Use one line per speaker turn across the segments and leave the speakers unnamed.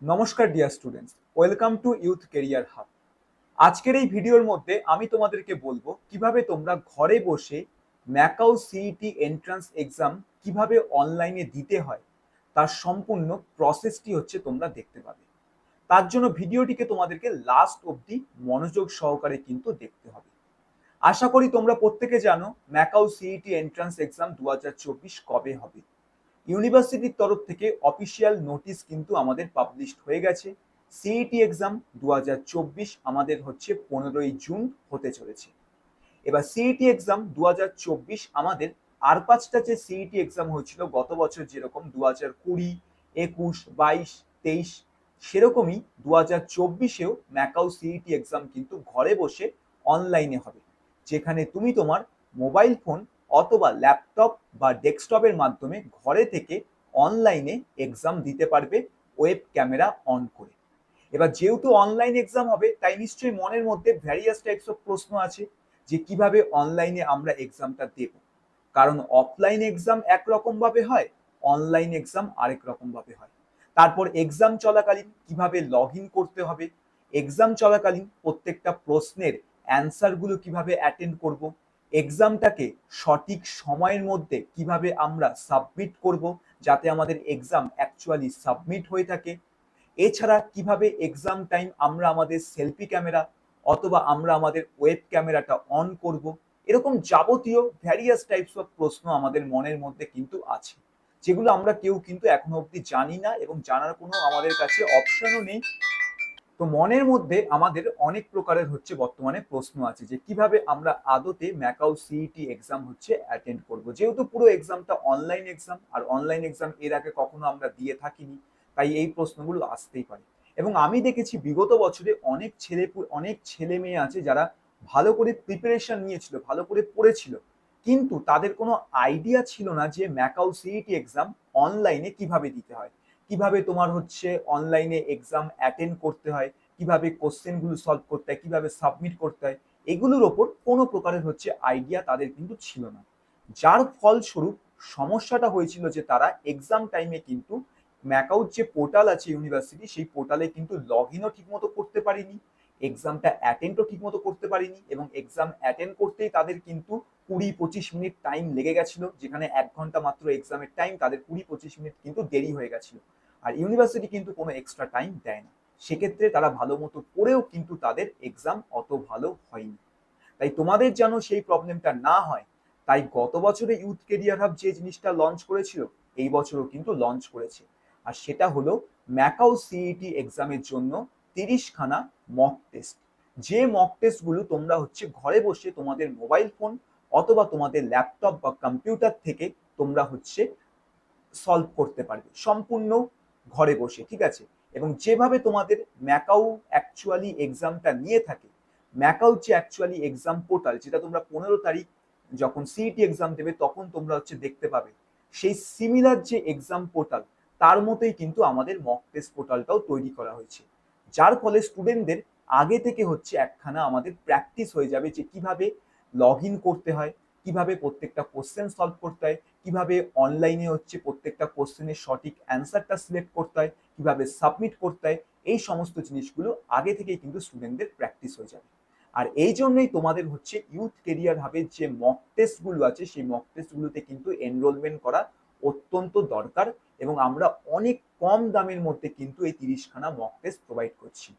নমস্কার dear students, welcome to youth career hub. আজকের এই ভিডিওর মধ্যে আমি তোমাদেরকে বলবো কিভাবে তোমরা ঘরে বসে ম্যাকাও সিইটি এন্ট্রান্স এক্সাম কিভাবে অনলাইনে দিতে হয় তার সম্পূর্ণ প্রসেসটি হচ্ছে তোমরা দেখতে পাবে। তার জন্য ভিডিওটিকে তোমাদেরকে লাস্ট অবধি মনোযোগ সহকারে কিন্তু দেখতে হবে। আশা করি তোমরা প্রত্যেকে জানো ম্যাকাও সিইটি এন্ট্রান্স এক্সাম 2024 কবে হবে। ইউনিভার্সিটির তরফ থেকে অফিসিয়াল নোটিশ কিন্তু আমাদের পাবলিশড হয়ে গেছে। সিইটি এক্সাম 2024 আমাদের হচ্ছে 15ই জুন হতে চলেছে। এবার সিইটি এক্সাম 2024 আমাদের আর পাঁচটা যে সিইটি এক্সাম হয়েছিল গত বছর, যেরকম 2020, 21, 22, 23, সেরকমই 2024-এও ম্যাকাও সিইটি এক্সাম কিন্তু ঘরে বসে অনলাইনে হবে, যেখানে তুমি তোমার মোবাইল ফোন অথবা ল্যাপটপ বা ডেস্কটপের মাধ্যমে ঘরে থেকে অনলাইনে এক্সাম দিতে পারবে ওয়েব ক্যামেরা অন করে। এবার যেহেতু অনলাইন এক্সাম হবে তাই নিশ্চয়ই মনের মধ্যে ভ্যারিয়াস টাইপস অফ প্রশ্ন আছে যে কিভাবে অনলাইনে আমরা এক্সামটা দেব। কারণ অফলাইন এক্সাম একরকম ভাবে হয়, অনলাইন এক্সাম আরেক রকম ভাবে হয়। তারপর এক্সাম চলাকালীন কিভাবে লগ ইন করতে হবে, এক্সাম চলাকালীন প্রত্যেকটা প্রশ্নের অ্যান্সার গুলো কিভাবে অ্যাটেন্ড করব, এক্সামটাকে সঠিক সময়ের মধ্যে কিভাবে আমরা সাবমিট করব যাতে আমাদের এক্সাম অ্যাকচুয়ালি সাবমিট হয়ে থাকে। এছাড়া কিভাবে এক্সাম টাইম আমরা আমাদের সেলফি ক্যামেরা অথবা আমরা আমাদের ওয়েব ক্যামেরাটা অন করব, এরকম যাবতীয় ভ্যারিয়াস টাইপস অফ প্রশ্ন আমাদের মনের মধ্যে কিন্তু আছে, যেগুলো আমরা কেউ কিন্তু এখনো অবধি জানি না এবং জানার কোনো আমাদের কাছে অপশনও নেই। তো মনের মধ্যে আমাদের অনেক প্রকারের হচ্ছে বর্তমানে প্রশ্ন আছে যে কিভাবে আমরা আদতে ম্যাকাও সিইটি এক্সাম হচ্ছে অ্যাটেন্ড করব। যেহেতু পুরো এক্সামটা অনলাইন এক্সাম, আর অনলাইন এক্সাম এর আগে কখনো আমরা দিয়ে থাকিনি, তাই এই প্রশ্নগুলো আসতেই পারে। এবং আমি দেখেছি বিগত বছরে অনেক ছেলে মেয়ে আছে যারা ভালো করে প্রিপারেশন নিয়েছিল, ভালো করে পড়েছিল, কিন্তু তাদের কোনো আইডিয়া ছিল না যে ম্যাকাও সিইটি এক্সাম অনলাইনে কিভাবে দিতে হয়, কিভাবে তোমার হচ্ছে অনলাইনে এক্সাম অ্যাটেন্ড করতে হয়, কিভাবে কোশ্চেনগুলো সলভ করতে হয়, কিভাবে সাবমিট করতে হয়, এগুলোর ওপর কোনো প্রকারের হচ্ছে আইডিয়া তাদের কিন্তু ছিল না। যার ফলস্বরূপ সমস্যাটা হয়েছিল যে তারা এক্সাম টাইমে কিন্তু ম্যাকআউট যে পোর্টাল আছে ইউনিভার্সিটি, সেই পোর্টালে কিন্তু লগ ইনও ঠিকমতো করতে পারিনি, এক্সামটা অ্যাটেন্ডও ঠিকমতো করতে পারিনি, এবং এক্সাম অ্যাটেন্ড করতেই তাদের কিন্তু 20-25 মিনিট টাইম লেগে গেছিল, যেখানে 1 ঘন্টা মাত্র এক্সামের টাইম, তাদের 20-25 মিনিট কিন্তু দেরি হয়ে গেছিল। আর ইউনিভার্সিটি কিন্তু কোনো এক্সট্রা টাইম দেয় না, সেক্ষেত্রে তারা ভালো মতো পড়েও কিন্তু তাদের এক্সাম অত ভালো হয়নি। তাই তোমাদের যেন সেই প্রবলেমটা না হয়, তাই গত বছরে ইউথ কেরিয়ার হাব যে জিনিসটা লঞ্চ করেছিল এই বছরও কিন্তু লঞ্চ করেছে, আর সেটা হলো ম্যাকাও সিইটি এক্সামের জন্য 30খানা মক টেস্ট। যে মক টেস্টগুলো তোমরা হচ্ছে ঘরে বসে তোমাদের মোবাইল ফোন অথবা তোমাদের ল্যাপটপ বা কম্পিউটার থেকে তোমরা হচ্ছে সলভ করতে পারবে সম্পূর্ণ ঘরে বসে, ঠিক আছে। এবং যেভাবে তোমাদের ম্যাকাও অ্যাকচুয়ালি এক্সামটা নিয়ে থাকে, ম্যাকাও যে অ্যাকচুয়ালি এক্সাম পোর্টাল, যেটা তোমরা 15 তারিখ যখন সিইটি এক্সাম দেবে তখন তোমরা হচ্ছে দেখতে পাবে, সেই সিমিলার যে এক্সাম পোর্টাল তার মতোই কিন্তু আমাদের মক টেস্ট পোর্টালটাও তৈরি করা হয়েছে, যার ফলে স্টুডেন্টদের আগে থেকে হচ্ছে একখানা আমাদের প্র্যাকটিস হয়ে যাবে যে কিভাবে লগ ইন করতে হয়, কিভাবে প্রত্যেকটা কোশ্চেন সলভ করতে হয়, কিভাবে অনলাইনে হচ্ছে প্রত্যেকটা কোশ্চেনের সঠিক অ্যান্সারটা সিলেক্ট করতে হয়, কিভাবে সাবমিট করতে হয়, এই সমস্ত জিনিসগুলো আগে থেকেই কিন্তু স্টুডেন্টদের প্র্যাকটিস হয়ে যাবে। আর এই জন্যই তোমাদের হচ্ছে ইউথ কেরিয়ার হাবের যে মক টেস্টগুলো আছে সেই মক টেস্টগুলোতে কিন্তু এনরোলমেন্ট করা অত্যন্ত দরকার, এবং আমরা অনেক কম দামের মধ্যে কিন্তু এই 30খানা মক টেস্ট প্রোভাইড করছি।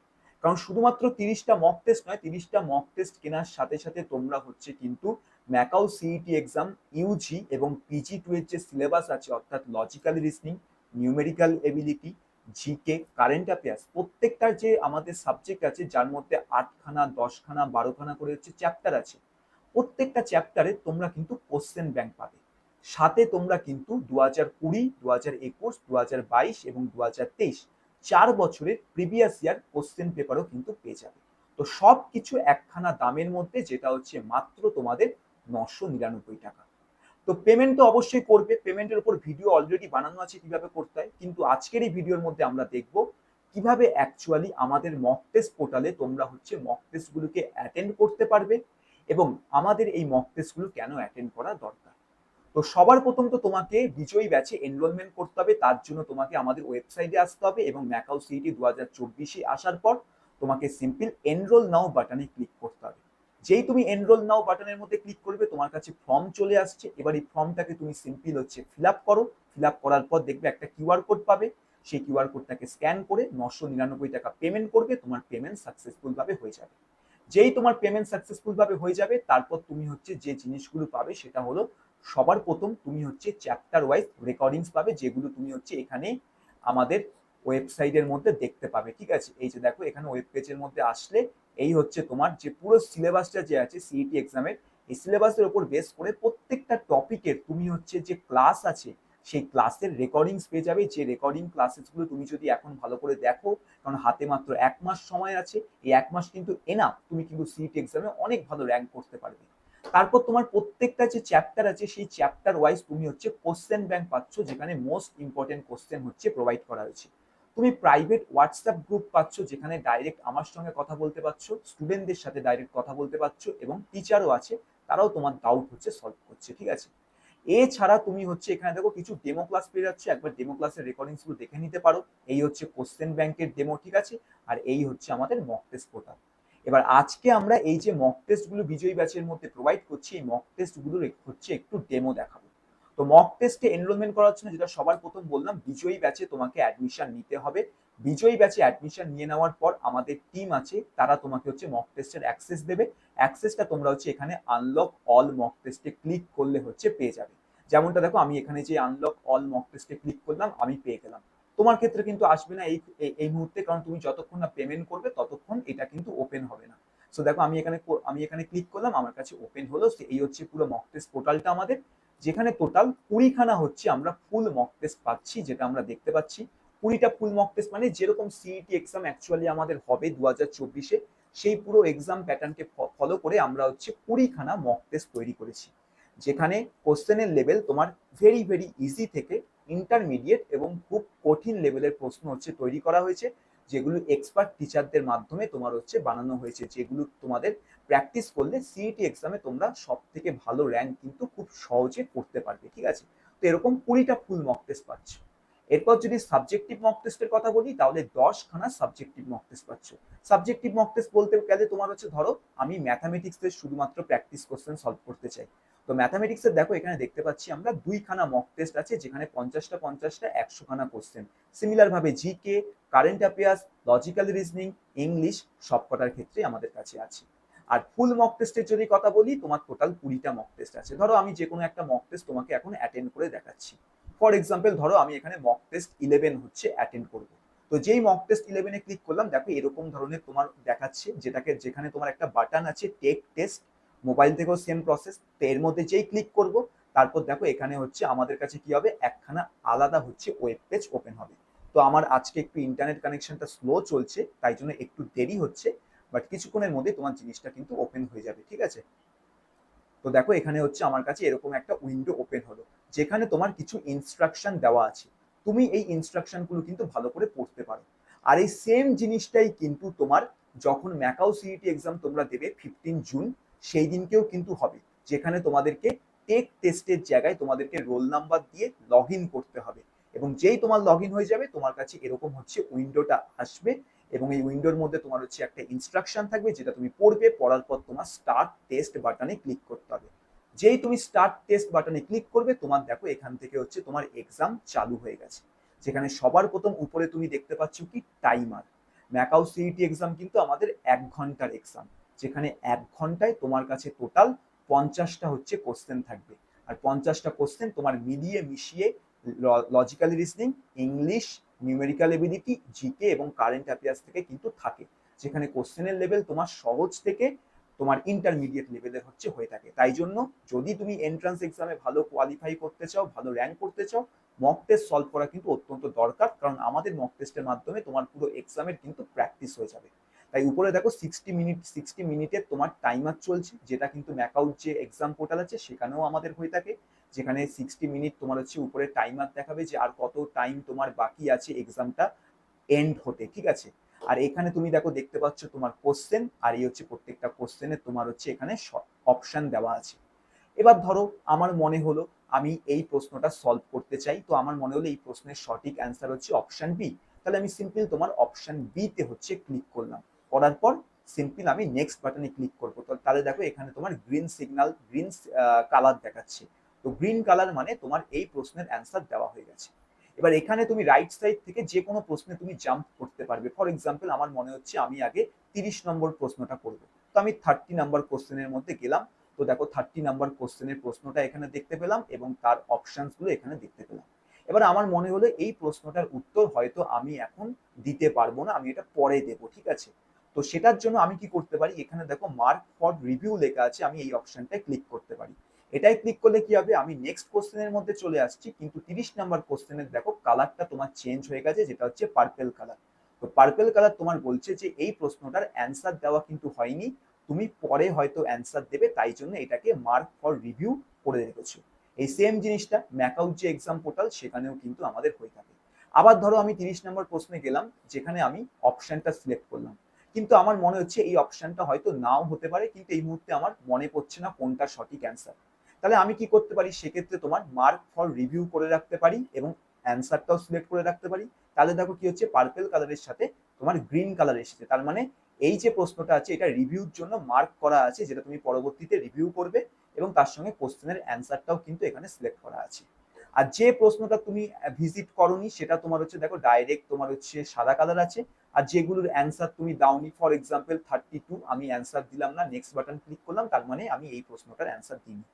কারণ শুধুমাত্র 30টা মক টেস্ট নয়, 30টা মক টেস্ট কেনার সাথে সাথে তোমরা হচ্ছে কিন্তু ম্যাকাও সিইটি এক্সাম ইউজি এবং PG2 এর যে সিলেবাস আছে, অর্থাৎ logical reasoning, numerical ability, GK, current affairs, প্রত্যেকটার যে আমাদের সাবজেক্ট আছে যার মধ্যে 8খানা, 10খানা, 12খানা করে হচ্ছে চ্যাপ্টার আছে, প্রত্যেকটা চ্যাপ্টারে তোমরা কিন্তু কোশ্চেন ব্যাংক পাবে। সাথে তোমরা কিন্তু 2020, 2021, 2022 এবং 2023 4 বছরের প্রিভিয়াস ইয়ার কোশ্চেন পেপারও কিন্তু পেয়ে যাবে। তো সব কিছু একখানা দামের মধ্যে, যেটা হচ্ছে মাত্র তোমাদের 999 টাকা। তো পেমেন্ট তো অবশ্যই করবে, পেমেন্টের উপর ভিডিও অলরেডি বানানো আছে কিভাবে করতে হয়, কিন্তু আজকের এই ভিডিওর মধ্যে আমরা দেখব কিভাবে অ্যাকচুয়ালি আমাদের মক টেস্ট পোর্টালে তোমরা হচ্ছে মক টেস্টগুলোকে অ্যাটেন্ড করতে পারবে, এবং আমাদের এই মক টেস্টগুলো কেন অ্যাটেন্ড করা দরকার। তো তো সবার প্রথম তো তোমাকে বিজয়ী ব্যাচে এনরোলমেন্ট করতে হবে, তার জন্য তোমাকে আমাদের ওয়েবসাইটে আসতে হবে এবং ম্যাকাও সিইটি 2024 আসার পর তোমাকে সিম্পল এনরোল নাও বাটনে ক্লিক করতে হবে। যেই তুমি এনরোল নাও বাটনের মধ্যে ক্লিক করবে তোমার কাছে ফর্ম চলে আসছে। এবার এই ফর্মটাকে তুমি সিম্পল ফিল আপ করো। ফিল আপ করার পর দেখবে একটা কিউআর কোড পাবে, সেই কিউআর কোডটাকে স্ক্যান করে 999 টাকা পেমেন্ট করবে, তোমার পেমেন্ট সাকসেসফুল ভাবে হয়ে যাবে। যেই তোমার পেমেন্ট সাকসেসফুল ভাবে হয়ে যাবে তারপর তুমি যে জিনিসগুলো পাবে সেটা হলো সবার প্রথম তুমি চ্যাপ্টার ওয়াইজ রেকর্ডিংস পাবে, যেগুলো তুমি এখানে আমাদের ওয়েবসাইটের মধ্যে দেখতে পাবে। ঠিক আছে, এই যে দেখো এখানে ওয়েব পেজের মধ্যে আসলে এই তোমার যে পুরো সিলেবাসটা যে আছে সিইটি এক্সামের, এই সিলেবাসের উপর বেস করে প্রত্যেকটা টপিকের তুমি যে ক্লাস আছে সেই ক্লাসের রেকর্ডিংস পেয়ে যাবে। যে রেকর্ডিং ক্লাসেসগুলো তুমি যদি এখন ভালো করে দেখো, কারণ হাতে মাত্র 1 মাস সময় আছে, এই 1 মাস কিন্তু এনাফ, তুমি কিন্তু সিইটি এক্সামে অনেক ভালো র্যাঙ্ক করতে পারবে। তারপর তোমার প্রত্যেকটা যে চ্যাপ্টার আছে সেই চ্যাপ্টার ওয়াইজ তুমি কোশ্চেন ব্যাংক পাচ্ছ, যেখানে মোস্ট ইম্পর্টেন্ট কোশ্চেন প্রোভাইড করা হয়েছে। তুমি প্রাইভেট হোয়াটসঅ্যাপ গ্রুপ পাচ্ছ, যেখানে ডাইরেক্ট আমার সঙ্গে কথা বলতে পারছো, স্টুডেন্টদের সাথে ডাইরেক্ট কথা বলতে পারছো এবং টিচারও আছে, তারাও তোমার ডাউট সলভ করছে। ঠিক আছে, এছাড়া তুমি এখানে দেখো কিছু ডেমো ক্লাস পেয়ে যাচ্ছে, একবার ডেমো ক্লাসের রেকর্ডিংস গুলো দেখে নিতে পারো। এই কোশ্চেন ব্যাংকের ডেমো, ঠিক আছে, আর এই আমাদের মক টেস্ট পোর্টাল। এবার আজকে আমরা এই যে মক টেস্ট গুলো বিজয়ী ব্যাচের মধ্যে প্রোভাইড করছি, এই মক টেস্ট গুলো একটু ডেমো দেখাবো। তো মক টেস্টে এনরোলমেন্ট করার জন্য যেটা সবার প্রথম বললাম, বিজয়ী ব্যাচে তোমাকে অ্যাডমিশন নিতে হবে। বিজয়ী ব্যাচে অ্যাডমিশন নিয়ে নেওয়ার পর আমাদের টিম আছে, তারা তোমাকে মক টেস্টের অ্যাক্সেস দেবে। অ্যাক্সেসটা তোমরা এখানে আনলক অল মক টেস্টে ক্লিক করলে পেয়ে যাবে। যেমনটা দেখো আমি এখানে যে আনলক অল মক টেস্টে ক্লিক করলাম, আমি পেয়ে গেলাম। তোমার ক্ষেত্রে কিন্তু আসবে না এই মুহূর্তে, কারণ তুমি যতক্ষণ না পেমেন্ট করবে ততক্ষণ এটা কিন্তু ওপেন হবে না। সো দেখো আমি এখানে ক্লিক করলাম, আমার কাছে ওপেন হলো। এই পুরো মক টেস্ট পোর্টালটা আমাদের, যেখানে টোটাল 20খানা আমরা ফুল মক টেস্ট পাচ্ছি, যেটা আমরা দেখতে পাচ্ছি। 20টা ফুল মক টেস্ট মানে যেরকম সিইটি এক্সাম অ্যাকচুয়ালি আমাদের হবে 2024-এ, সেই পুরো এক্সাম প্যাটার্নকে ফলো করে আমরা 20খানা মক টেস্ট তৈরি করেছি, যেখানে কোশ্চেনের লেভেল তোমার ভেরি ভেরি ইজি থেকে ইন্টারমিডিয়েট এবং খুব কঠিন লেভেলের প্রশ্ন তৈরি করা হয়েছে, যেগুলো এক্সপার্ট টিচারদের মাধ্যমে তোমার বানানো হয়েছে, যেগুলো তোমাদের প্র্যাকটিস করলে সিইটি এক্সামে তোমরা সব থেকে ভালো র্যাঙ্ক কিন্তু খুব সহজে করতে পারবে। ঠিক আছে, তো এরকম 20টা ফুল মক টেস্ট পাচ্ছ। এরপর যদি সাবজেক্টিভ মক টেস্টের কথা বলি, তাহলে 10খানা সাবজেক্টিভ মক টেস্ট পাচ্ছ। সাবজেক্টিভ মক টেস্ট বলতে গেলে তোমার ধরো আমি ম্যাথামেটিক্সের শুধুমাত্র প্র্যাকটিস কোশ্চেন সলভ করতে চাই, তো ম্যাথামেটিক্সের দেখো এখানে দেখতে পাচ্ছি আমরা 2খানা মক টেস্ট আছে, যেখানে 50টা 100খানা কোশ্চেন। সিমিলার ভাবে GK, current affairs, logical reasoning, English সবকটার ক্ষেত্রে আমাদের কাছে আছে। আর ফুল মক টেস্টের যদি কথা বলি, তোমার টোটাল 20টা মক টেস্ট আছে। ধরো আমি যে কোনো একটা মক টেস্ট তোমাকে এখন অ্যাটেন্ড করে দেখাচ্ছি। ফর এক্সাম্পল ধরো আমি এখানে মক টেস্ট 11 অ্যাটেন্ড করবো। তো যেই মক টেস্ট 11-এ ক্লিক করলাম, দেখো এরকম ধরনের তোমার দেখাচ্ছে, যেখানে তোমার একটা বাটন আছে টেক টেস্ট। মোবাইল থেকেও সেম প্রসেস, তো এর মধ্যে যেই ক্লিক করব, তারপর দেখো এখানে আমাদের কাছে কি হবে, একখানা আলাদা ওয়েব পেজ ওপেন হবে। তো আমার আজকে একটু ইন্টারনেট কানেকশনটা স্লো চলছে, তাই জন্য একটু দেরি হচ্ছে, বাট কিছুক্ষণের মধ্যে তোমার জিনিসটা কিন্তু ওপেন হয়ে যাবে। ঠিক আছে, তো দেখো এখানে আমার কাছে এরকম একটা উইন্ডো ওপেন হলো, যেখানে তোমার কিছু ইনস্ট্রাকশন দেওয়া আছে। তুমি এই ইনস্ট্রাকশনগুলো কিন্তু ভালো করে পড়তে পারো। আর এই সেম জিনিসটাই কিন্তু তোমার যখন ম্যাকাও সিইটি এক্সাম তোমরা দেবে 15 জুন, সেই দিনকেও কিন্তু হবে, যেখানে তোমাদেরকে টেক টেস্টের জায়গায় তোমাদেরকে রোল নাম্বার দিয়ে লগ ইন করতে হবে। এবং যেই তোমার লগ ইন হয়ে যাবে, তোমার কাছে এরকম উইন্ডোটা আসবে, এবং এই উইন্ডোর মধ্যে তোমার একটা ইনস্ট্রাকশন থাকবে, যেটা তুমি পড়বে। পড়ার পর তোমার স্টার্ট টেস্ট বাটনে ক্লিক করতে হবে। যেই তুমি স্টার্ট টেস্ট বাটনে ক্লিক করবে, তোমার দেখো এখান থেকে তোমার এক্সাম চালু হয়ে গেছে, যেখানে সবার প্রথম উপরে তুমি দেখতে পাচ্ছ কি টাইমার। ম্যাকাও সিইটি এক্সাম কিন্তু আমাদের 1 ঘন্টার এক্সাম, যেখানে 1 ঘন্টায় তোমার কাছে টোটাল 50টা কোশ্চেন থাকবে। আর 50টা কোশ্চেন তোমার মিলিয়ে মিশিয়ে logical reasoning, English, numerical ability, GK এবং কারেন্ট অ্যাফেয়ার্স থেকে কিন্তু থাকে, যেখানে কোশ্চেনের লেভেল তোমার সহজ থেকে তোমার ইন্টারমিডিয়েট লেভেলের হয়ে থাকে। তাই জন্য যদি তুমি এন্ট্রান্স এক্সামে ভালো কোয়ালিফাই করতে চাও, ভালো র্যাঙ্ক করতে চাও, মক টেস্ট সলভ করা কিন্তু অত্যন্ত দরকার, কারণ আমাদের মক টেস্টের মাধ্যমে তোমার পুরো এক্সামের কিন্তু প্র্যাকটিস হয়ে যাবে। তাই উপরে দেখো 60 মিনিটের তোমার টাইমার চলছে, যেটা কিন্তু ম্যাকআউট যে এক্সাম পোর্টাল আছে সেখানেও আমাদের হয়ে থাকে, যেখানে 60 মিনিট তোমার উপরে টাইমার দেখাবে যে আর কত টাইম তোমার বাকি আছে এক্সামটা এন্ড হতে। ঠিক আছে, আর এখানে তুমি দেখতে পাচ্ছ তোমার কোশ্চেন, আর এই প্রত্যেকটা কোশ্চেনে তোমার এখানে অপশন দেওয়া আছে। এবার ধরো আমার মনে হলো আমি এই প্রশ্নটা সলভ করতে চাই, তো আমার মনে হলো এই প্রশ্নের সঠিক অ্যান্সার হচ্ছে অপশন বি, তাহলে আমি সিম্পল তোমার অপশন বি তে হচ্ছে ক্লিক করলাম। করার পর সিম্পল আমি নেক্সট বাটনে ক্লিক করবো। তো তাহলে দেখো এখানে তোমার গ্রিন সিগন্যাল, গ্রিন কালার দেখাচ্ছে। তো গ্রিন কালার মানে তোমার এই প্রশ্নের অ্যান্সার দেওয়া হয়ে গেছে। এবার এখানে তুমি রাইট সাইড থেকে যে কোনো প্রশ্নে তুমি জাম্প করতে পারবে। ফর এক্সাম্পল আমার মনে হচ্ছে আমি আগে 30 নম্বর প্রশ্নটা করবো, তো আমি 30 নাম্বার কোশ্চেনের মধ্যে গেলাম। তো দেখো 30 নাম্বার কোশ্চেনের প্রশ্নটা এখানে দেখতে পেলাম এবং তার অপশনস গুলো এখানে দেখতে পেলাম। এবার আমার মনে হলো এই প্রশ্নটার উত্তর হয়তো আমি এখন দিতে পারবো না, আমি এটা পরে দেবো, ঠিক আছে। তো সেটার জন্য আমি কি করতে পারি, এখানে দেখো মার্ক ফর রিভিউ লেখা আছে, আমি এই অপশনটায় ক্লিক করতে পারি। এটাই ক্লিক করলে কি হবে, আমি নেক্সট কোশ্চেনের মধ্যে চলে আসছি, কিন্তু 30 নাম্বার কোশ্চেনের দেখো কালারটা তোমার চেঞ্জ হয়ে গেছে, যেটা হচ্ছে পার্পেল কালার। তো পার্পেল কালার তোমার বলছে যে এই প্রশ্নটার অ্যান্সার দেওয়া কিন্তু হয়নি, তুমি পরে হয়তো অ্যান্সার দেবে, তাই জন্য এটাকে মার্ক ফর রিভিউ করে রেখেছো। এই সেম জিনিসটা ম্যাকআউট যে এক্সাম পোর্টাল সেখানেও কিন্তু আমাদের হয়ে থাকে। আবার ধরো আমি 30 নম্বর প্রশ্নে গেলাম, যেখানে আমি অপশনটা সিলেক্ট করলাম, কিন্তু আমার মনে হচ্ছে এই অপশনটা হয়তো নাও হতে পারে, কিন্তু এই মুহূর্তে আমার মনে পড়ছে না কোনটা সঠিক অ্যান্সার। তাহলে আমি কি করতে পারি, সেক্ষেত্রে তোমার মার্ক ফর রিভিউ করে রাখতে পারি এবং অ্যান্সারটাও সিলেক্ট করে রাখতে পারি। তাহলে দেখো কি হচ্ছে, পার্পেল কালারের সাথে তোমার গ্রিন কালার এসেছে, তার মানে এই যে প্রশ্নটা আছে এটা রিভিউর জন্য মার্ক করা আছে, যেটা তুমি পরবর্তীতে রিভিউ করবে, এবং তার সঙ্গে কোশ্চেনের অ্যান্সারটাও কিন্তু এখানে সিলেক্ট করা আছে। আর যে প্রশ্নটা তুমি ভিজিট করনি সেটা তোমার হচ্ছে দেখো ডাইরেক্ট তোমার হচ্ছে সাদা কালার আছে। আর যেগুলোর অ্যান্সার তুমি দাওনি, ফর এক্সাম্পল 32, আমি অ্যান্সার দিলাম না, নেক্সট বাটন ক্লিক করলাম, তার মানে আমি এই প্রশ্নটার অ্যান্সার দিইনি।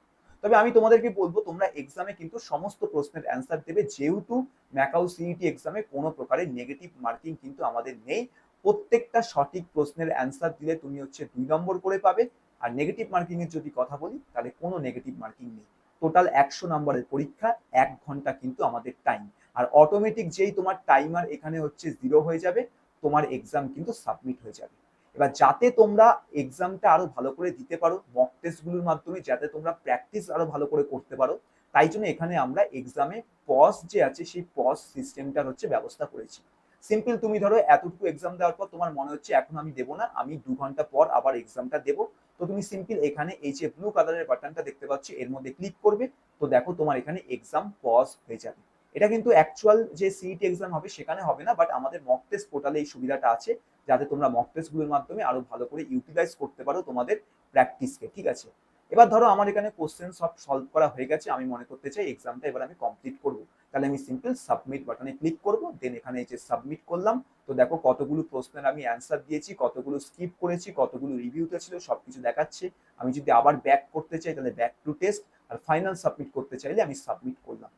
তবে আমি তোমাদেরকে বলবো তোমরা এক্সামে কিন্তু সমস্ত প্রশ্নের অ্যান্সার দেবে, যেহেতু ম্যাকাও সিইটি এক্সামে কোনো প্রকারের নেগেটিভ মার্কিং কিন্তু আমাদের নেই। প্রত্যেকটা সঠিক প্রশ্নের অ্যান্সার দিলে তুমি হচ্ছে 2 নম্বর করে পাবে। আর নেগেটিভ মার্কিং এর যদি কথা বলি, তাহলে কোনো নেগেটিভ মার্কিং নেই। টোটাল 100 নম্বরের পরীক্ষা, 1 ঘন্টা কিন্তু আমাদের টাইম। আর অটোমেটিক যেই তোমার টাইমার এখানে হচ্ছে 0 হয়ে যাবে, তোমার এক্সাম কিন্তু সাবমিট হয়ে যাবে। এবার যাতে তোমরা এক্সামটা আরো ভালো করে দিতে পারো মক টেস্ট গুলোর মাধ্যমে, যাতে তোমরা প্র্যাকটিস আরো ভালো করে করতে পারো, তাই জন্য এখানে আমরা এক্সামে পজ যে আছে সেই পজ সিস্টেমটার হচ্ছে ব্যবস্থা করেছি। সিম্পল তুমি ধরো এতটুকু এক্সাম দেওয়ার পর তোমার মনে হচ্ছে এখন আমি দেবো না, আমি 2 ঘন্টা পর আবার এক্সামটা দেবো, তো তুমি সিম্পল এখানে এই যে ব্লু কালারের বাটনটা দেখতে পাচ্ছ এর মধ্যে ক্লিক করবে। তো দেখো তোমার এখানে এক্সাম পজ হয়ে যাবে। এটা কিন্তু অ্যাকচুয়াল যে সিইটি এক্সাম হবে সেখানে হবে না, বাট আমাদের মক টেস্ট পোর্টালে এই সুবিধাটা আছে, যাতে তোমরা মক টেস্ট গুলোর মাধ্যমে আরো ভালো করে ইউটিলাইজ করতে পারো তোমাদের প্র্যাকটিসকে, ঠিক আছে। এবার ধরো আমার এখানে কোশ্চেন সব সলভ করা হয়ে গেছে, আমি মনে করতে চাই এক্সামটা এবার আমি কমপ্লিট করব, তাহলে আমি সিম্পল সাবমিট বাটনে ক্লিক করব, দেন এখানে এই যে সাবমিট করলাম। তো দেখো কতগুলো প্রশ্নের আমি অ্যান্সার দিয়েছি, কতগুলো স্কিপ করেছি, কতগুলো রিভিউতে ছিল, সবকিছু দেখাচ্ছে। আমি যদি আবার ব্যাক করতে চাই তাহলে ব্যাক টু টেস্ট, আর ফাইনাল সাবমিট করতে চাইলে আমি সাবমিট করলাম।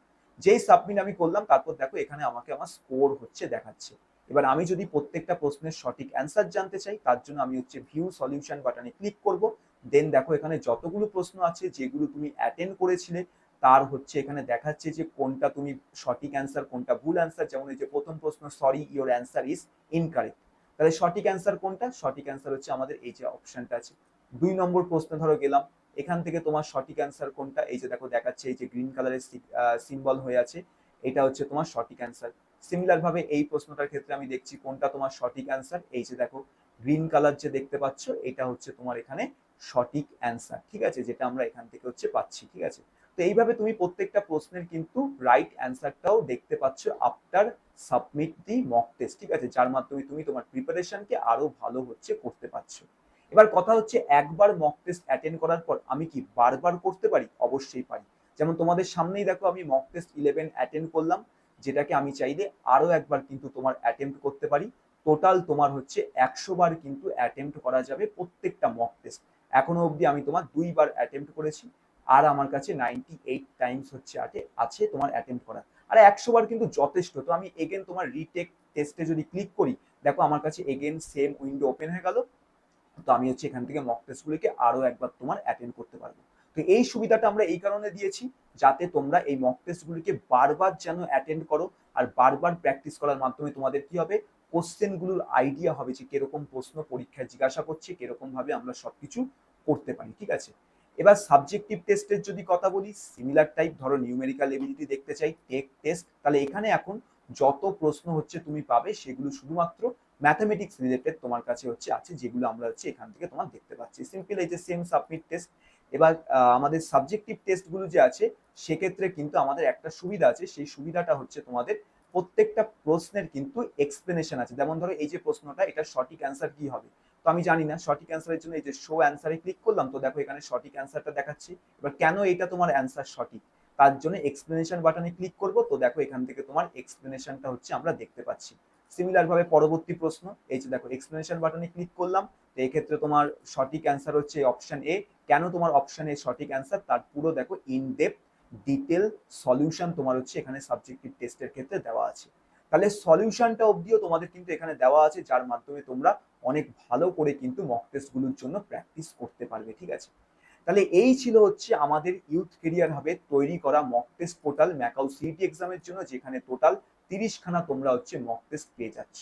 যেই সাবমিট আমি করলাম তারপর দেখো এখানে আমাকে আমার স্কোর হচ্ছে দেখাচ্ছে। এবার আমি যদি প্রত্যেকটা প্রশ্নের সঠিক অ্যান্সার জানতে চাই, তার জন্য আমি হচ্ছে ভিউ সলিউশন বাটনে ক্লিক করব। দেন দেখো এখানে যতগুলো প্রশ্ন আছে যেগুলো তুমি অ্যাটেন্ড করেছিলে, তার হচ্ছে এখানে দেখাচ্ছে যে কোনটা তুমি সঠিক অ্যান্সার, কোনটা ভুল অ্যান্সার। যেমন এই যে প্রথম প্রশ্ন, sorry your answer is incorrect, তাহলে সঠিক অ্যান্সার কোনটা, সঠিক অ্যান্সার হচ্ছে আমাদের এই যে অপশনটা আছে। 2 নম্বর প্রশ্ন ধরো গেলাম, এখান থেকে তোমার সঠিক অ্যান্সার কোনটা, এই যে দেখো দেখাচ্ছে এই যে গ্রিন কালারের সিম্বল হয়ে আছে, এটা হচ্ছে তোমার সঠিক অ্যান্সার। সিমিলার ভাবে এই প্রশ্নটার ক্ষেত্রে আমি দেখছি কোনটা তোমার সঠিক অ্যান্সার, এই যে দেখো গ্রিন কালার যে দেখতে পাচ্ছ এটা হচ্ছে তোমার এখানে সঠিক অ্যান্সার, ঠিক আছে, যেটা আমরা এখান থেকে হচ্ছে পাচ্ছি, ঠিক আছে। তো এইভাবে তুমি প্রত্যেকটা প্রশ্নের কিন্তু রাইট অ্যান্সারটাও দেখতে পাচ্ছ after submit the mock test, ঠিক আছে, যার মাধ্যমে তুমি তোমার প্রিপারেশনকে আরো ভালো হচ্ছে করতে পারছো। এবার কথা হচ্ছে একবার মক টেস্ট অ্যাটেন্ড করার পর আমি কি বারবার করতে পারি? অবশ্যই পারি। যেমন তোমাদের সামনেই দেখো আমি মক টেস্ট 11 অ্যাটেন্ড করলাম, যেটাকে আমি চাইলে আরো একবার কিন্তু তোমার অ্যাটেম্প্ট করতে পারি। টোটাল তোমার হচ্ছে 100 বার কিন্তু অ্যাটেম্প্ট করা যাবে প্রত্যেকটা মক টেস্ট। এখনো অবধি আমি তোমার 2 বার অ্যাটেম্প্ট করেছি, আর আমার কাছে 98 টাইমস হচ্ছে আছে তোমার অ্যাটেম্প্ট করা। আর 100 বার কিন্তু যথেষ্ট। তো আমি এগেন তোমার রিটেক টেস্টে যদি ক্লিক করি, দেখো আমার কাছে এগেন সেম উইন্ডো ওপেন হয়ে গেল। তো আমি হচ্ছে এখান থেকে মক টেস্ট গুলিকে আরো একবার তোমার অ্যাটেন্ড করতে পারবো। তো এই সুবিধাটা আমরা এই কারণে দিয়েছি, যাতে তোমরা এই মক টেস্ট গুলিকে বারবার যেন অ্যাটেন্ড করো, আর বারবার প্র্যাকটিস করার মাধ্যমে তোমাদের কি হবে, কোশ্চেন গুলোর আইডিয়া হবে যে কিরকম প্রশ্ন পরীক্ষায় জিজ্ঞাসা করছে, কিরকম ভাবে আমরা সবকিছু করতে পারি, ঠিক আছে। এবার সাবজেক্টিভ টেস্টের যদি কথা বলি, সিমিলার টাইপ, ধরো নিউমেরিক্যাল এবিলিটি দেখতে চাই, টেক টেস্ট, তাহলে এখানে এখন যত প্রশ্ন হচ্ছে তুমি পাবে সেগুলো শুধুমাত্র ম্যাথমেটিক্স রিলেটেড তোমার কাছে হচ্ছে আছে, যেগুলো আমরা হচ্ছে এখান থেকে তোমার দেখতে পাচ্ছি। সিম্পল এই যে সেম সাবমিট টেস্ট, এবার আমাদের সাবজেক্টিভ টেস্টগুলো যে আছে সেক্ষেত্রে কিন্তু আমাদের একটা সুবিধা আছে, সেই সুবিধাটা হচ্ছে তোমাদের প্রত্যেকটা প্রশ্নের কিন্তু এক্সপ্লেনেশন আছে। যেমন ধরো এই যে প্রশ্নটা, এটা সঠিক অ্যান্সার কি হবে, তো আমি জানি না, সঠিক অ্যান্সারের জন্য এই যে শো অ্যান্সারে ক্লিক করলাম, তো দেখো এখানে সঠিক অ্যান্সারটা দেখাচ্ছি। এবার কেন এটা তোমার অ্যান্সার সঠিক, তার জন্য এক্সপ্লেনেশন বাটনে ক্লিক করব, তো দেখো এখান থেকে তোমার এক্সপ্লেনেশনটা হচ্ছে আমরা দেখতে পাচ্ছি। সিমিলার ভাবে পরবর্তী প্রশ্ন, এই যে দেখো এক্সপ্লেনেশন বাটনে ক্লিক করলাম, তো এই ক্ষেত্রে তোমার সঠিক অ্যান্সার হচ্ছে অপশন এ। কেন তোমার অপশন এ সঠিক অ্যান্সার, তার পুরো দেখো ইন ডেপথ ডিটেল সলিউশন তোমার হচ্ছে এখানে সাবজেক্টিভ টেস্টের ক্ষেত্রে দেওয়া আছে। তাহলে সলিউশনটা অবধিও তোমাদের কিন্তু এখানে দেওয়া আছে, যার মাধ্যমে তোমরা অনেক ভালো করে কিন্তু মক টেস্টগুলোর জন্য প্র্যাকটিস করতে পারবে, ঠিক আছে। তাহলে এই ছিল হচ্ছে আমাদের ইউথ কেরিয়ার হাবে তৈরি করা mock test portal macaw CET এক্সামের জন্য, যেখানে টোটাল 30খানা তোমরা হচ্ছে মক টেস্ট পেয়ে যাচ্ছ।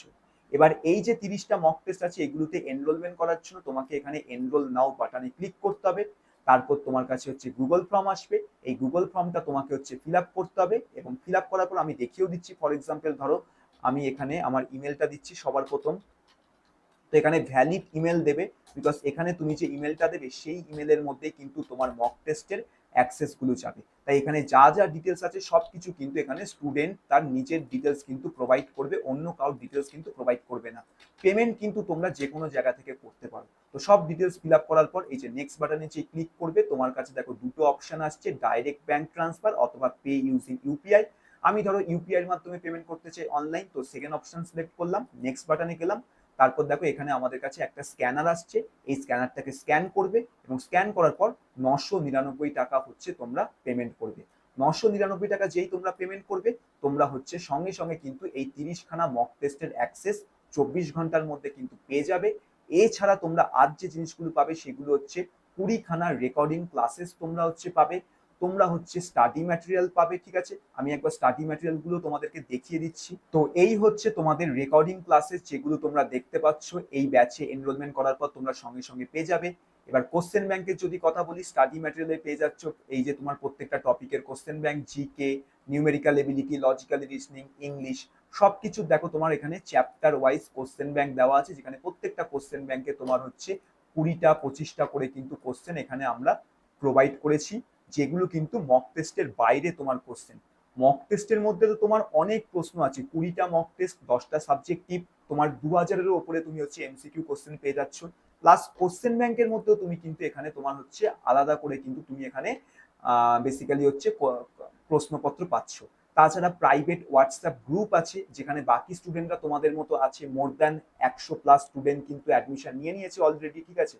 এবার এই যে 30টা মক টেস্ট আছে, এগুলোতে এনরোলমেন্ট করার জন্য তোমাকে এখানে এনরোল নাও বাটনে ক্লিক করতে হবে। তারপর তোমার কাছে হচ্ছে গুগল ফর্ম আসবে, এই গুগল ফর্মটা তোমাকে হচ্ছে ফিল আপ করতে হবে, এবং ফিল আপ করার পর আমি দেখিয়েও দিচ্ছি। ফর এক্সাম্পল ধরো আমি এখানে আমার ইমেলটা দিচ্ছি সবার প্রথম, তো এখানে ভ্যালিড ইমেল দেবে, বিকজ এখানে তুমি যে ইমেলটা দেবে সেই ইমেলের মধ্যে কিন্তু তোমার মক টেস্টের অ্যাক্সেস গুলো যাবে। তাই এখানে যা যা ডিটেলস আছে সবকিছু কিন্তু এখানে স্টুডেন্ট তার নিজের ডিটেলস কিন্তু প্রোভাইড করবে, অন্য কারোর ডিটেলস কিন্তু প্রোভাইড করবে না। পেমেন্ট কিন্তু তোমরা যে কোনো জায়গা থেকে করতে পারো। তো সব ডিটেলস ফিল আপ করার পর এই যে নেক্সট বাটনে যে ক্লিক করবে, তোমার কাছে দেখো দুটো অপশন আসছে, ডাইরেক্ট ব্যাংক ট্রান্সফার অথবা পে ইউজিং ইউপিআই। আমি ধরো ইউপিআই এর মাধ্যমে পেমেন্ট করতে চাই অনলাইন, তো সেকেন্ড অপশন সিলেক্ট করলাম, নেক্সট বাটনে গেলাম। তারপর দেখো এখানে আমাদের কাছে একটা স্ক্যানার আসছে, এই স্ক্যানারটাকে স্ক্যান করবে, এবং স্ক্যান করার পর 999 টাকা হচ্ছে তোমরা পেমেন্ট করবে। 999 টাকা যেই তোমরা পেমেন্ট করবে, তোমরা হচ্ছে সঙ্গে সঙ্গে কিন্তু এই 30খানা মক টেস্টের অ্যাক্সেস 24 ঘন্টার মধ্যে কিন্তু পেয়ে যাবে। এছাড়া তোমরা আর যে জিনিসগুলো পাবে সেগুলো হচ্ছে 20খানা রেকর্ডিং ক্লাসেস তোমরা হচ্ছে পাবে, তোমরা হচ্ছে স্টাডি ম্যাটেরিয়াল পাবে, ঠিক আছে। আমি একবার স্টাডি ম্যাটেরিয়াল গুলো তোমাদেরকে দেখিয়ে দিচ্ছি। তো এই হচ্ছে তোমাদের রেকর্ডিং ক্লাসেস, যেগুলো তোমরা দেখতে পাচ্ছ এই ব্যাচে এনরোলমেন্ট করার পর তোমরা সঙ্গে সঙ্গে পেয়ে যাবে। এবার কোশ্চেন ব্যাংকের যদি কথা বলি, স্টাডি ম্যাটেরিয়ালে পেয়ে যাচ্ছ এই যে তোমার প্রত্যেকটা টপিকের question bank, GK, numerical ability, logical reasoning, English, সবকিছু দেখো তোমার এখানে চ্যাপ্টার ওয়াইজ কোশ্চেন ব্যাংক দেওয়া আছে, যেখানে প্রত্যেকটা কোশ্চেন ব্যাংকে তোমার হচ্ছে 20টা 25টা করে কিন্তু কোশ্চেন এখানে আমরা প্রোভাইড করেছি, যেগুলো কিন্তু মক টেস্টের বাইরে তোমার কোশ্চেন। মক টেস্টের মধ্যে তো তোমার অনেক প্রশ্ন আছে, 20টা মক টেস্ট, 10টা সাবজেক্টিভ, তোমার 2000-এরও ওপরে তুমি হচ্ছে এমসিকিউ কোশ্চেন পেয়ে যাচ্ছ। প্লাস কোশ্চেন ব্যাংকের মধ্যেও তুমি কিন্তু এখানে তোমার হচ্ছে আলাদা করে কিন্তু তুমি এখানে বেসিক্যালি হচ্ছে প্রশ্নপত্র পাচ্ছ। তাছাড়া প্রাইভেট হোয়াটসঅ্যাপ গ্রুপ আছে, যেখানে বাকি স্টুডেন্টরা তোমাদের মতো আছে, মোর দ্যান 100+ স্টুডেন্ট কিন্তু অ্যাডমিশন নিয়ে নিয়েছে অলরেডি, ঠিক আছে।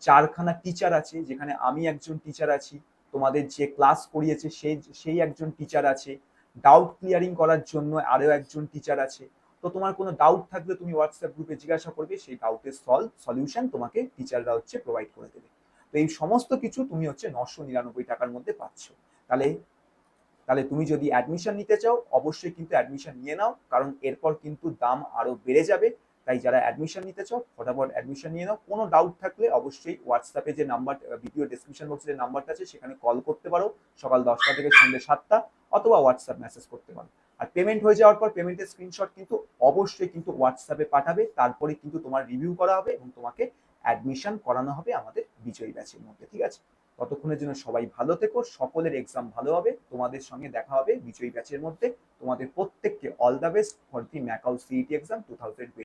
4খানা টিচার আছে, যেখানে আমি একজন টিচার আছি, তোমাদের যে ক্লাস করিয়েছে সেই একজন টিচার আছে, ডাউট ক্লিয়ারিং করার জন্য আরো একজন টিচার আছে। তো তোমার কোনো ডাউট থাকলে তুমি হোয়াটসঅ্যাপ গ্রুপে জিজ্ঞাসা করবে, সেই ডাউটের সলিউশন তোমাকে টিচাররা হচ্ছে প্রোভাইড করে দেবে। তো এই সমস্ত কিছু তুমি হচ্ছে 999 টাকার মধ্যে পাচ্ছ। তাহলে তাহলে তুমি যদি অ্যাডমিশন নিতে চাও, অবশ্যই কিন্তু অ্যাডমিশন নিয়ে নাও, কারণ এরপর কিন্তু দাম আরো বেড়ে যাবে। তাই যারা অ্যাডমিশন নিতে চাও ফটাফট অ্যাডমিশন নিয়ে নাও। কোনো ডাউট থাকলে অবশ্যই হোয়াটসঅ্যাপে যে নাম্বার, ভিডিও ডেসক্রিপশন বক্সে যে নাম্বারটা আছে সেখানে কল করতে পারো সকাল 10টা থেকে সন্ধ্যে 7টা, অথবা হোয়াটসঅ্যাপ মেসেজ করতে পারো। আর পেমেন্ট হয়ে যাওয়ার পর পেমেন্টের স্ক্রিনশট কিন্তু অবশ্যই কিন্তু হোয়াটসঅ্যাপে পাঠাবে, তারপরে কিন্তু তোমার রিভিউ করা হবে এবং তোমাকে অ্যাডমিশন করানো হবে আমাদের বিজয়ী ব্যাচের মধ্যে, ঠিক আছে। ততক্ষণের জন্য সবাই ভালো থেকো, সকলের এক্সাম ভালো হবে, তোমাদের সঙ্গে দেখা হবে বিজয়ী ব্যাচের মধ্যে। তোমাদের প্রত্যেককে all the best for the macaw CET exam 2020।